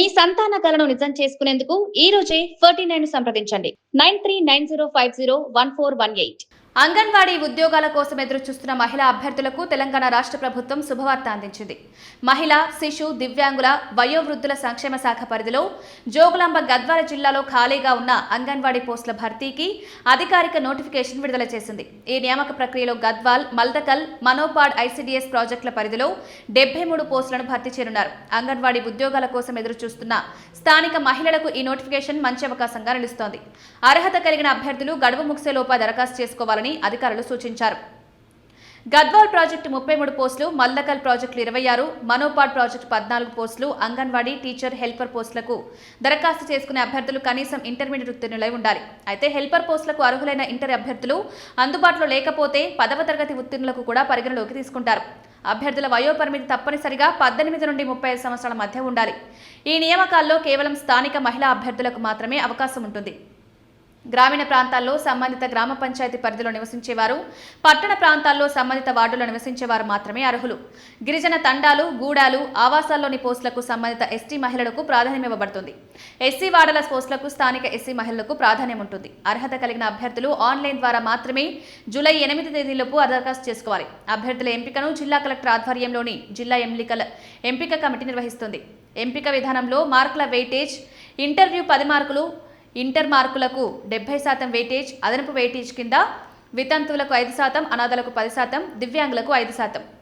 మీ సంతాన కలను నిజం చేసుకునేందుకు ఈ రోజే 49 సంప్రదించండి 9390501418. అంగన్వాడీ ఉద్యోగాల కోసం ఎదురు చూస్తున్న మహిళా అభ్యర్థులకు తెలంగాణ రాష్ట్ర ప్రభుత్వం శుభవార్త అందించింది. మహిళా, శిశు, దివ్యాంగుల, వయోవృద్ధుల సంక్షేమ శాఖ పరిధిలో జోగులాంబ గద్వాల జిల్లాలో ఖాళీగా ఉన్న అంగన్వాడీ పోస్టుల భర్తీకి అధికారిక నోటిఫికేషన్ విడుదల చేసింది. ఈ నియామక ప్రక్రియలో గద్వాల్, మల్దకల్, మనోపాడ్ ఐసీడీఎస్ ప్రాజెక్టుల పరిధిలో 73 పోస్టులను భర్తీ చేయనున్నారు. అంగన్వాడీ ఉద్యోగాల కోసం ఎదురు చూస్తున్న స్థానిక మహిళలకు ఈ నోటిఫికేషన్ మంచి అవకాశంగా నిలుస్తోంది. అర్హత కలిగిన అభ్యర్థులు గడువు ముగిసేలోపు దరఖాస్తు చేసుకోవాలని అధికారులు సూచించారు. గద్వాల్ ప్రాజెక్టు 33 పోస్టులు, మల్దకల్ ప్రాజెక్టులు 26, మనోపాడ్ ప్రాజెక్టు 14 పోస్టులు, అంగన్వాడీ టీచర్, హెల్పర్ పోస్టులకు దరఖాస్తు చేసుకునే అభ్యర్థులు కనీసం ఇంటర్మీడియట్ ఉత్తీర్ణులై ఉండాలి. అయితే హెల్పర్ పోస్టులకు అర్హులైన ఇంటర్ అభ్యర్థులు అందుబాటులో లేకపోతే 10వ తరగతి ఉత్తీర్ణులకు కూడా పరిగణలోకి తీసుకుంటారు. అభ్యర్థుల వయోపరిమితి తప్పనిసరిగా 18 నుండి 35 సంవత్సరాల మధ్య ఉండాలి. ఈ నియామకాల్లో కేవలం స్థానిక మహిళా అభ్యర్థులకు మాత్రమే అవకాశం ఉంటుంది. గ్రామీణ ప్రాంతాల్లో సంబంధిత గ్రామ పంచాయతీ పరిధిలో నివసించేవారు, పట్టణ ప్రాంతాల్లో సంబంధిత వార్డులో నివసించేవారు మాత్రమే అర్హులు. గిరిజన తండాలు, గూడాలు, ఆవాసాల్లోని పోస్టులకు సంబంధిత ఎస్టీ మహిళలకు ప్రాధాన్యం ఇవ్వబడుతుంది. ఎస్సీ వార్డుల పోస్టులకు స్థానిక ఎస్సీ మహిళలకు ప్రాధాన్యం ఉంటుంది. అర్హత కలిగిన అభ్యర్థులు ఆన్లైన్ ద్వారా మాత్రమే జూలై 8 తేదీలోపు దరఖాస్తు చేసుకోవాలి. అభ్యర్థుల ఎంపికను జిల్లా కలెక్టర్ ఆధ్వర్యంలోని జిల్లా ఎంపిక కమిటీ నిర్వహిస్తుంది. ఎంపిక విధానంలో మార్కుల వెయిటేజ్: ఇంటర్వ్యూ 10 మార్కులు, ఇంటర్ మార్కులకు 70% వెయిటేజ్, అదనపు వెయిటేజ్ కింద వితంతువులకు 5%, అనాథలకు 10%, దివ్యాంగులకు 5%.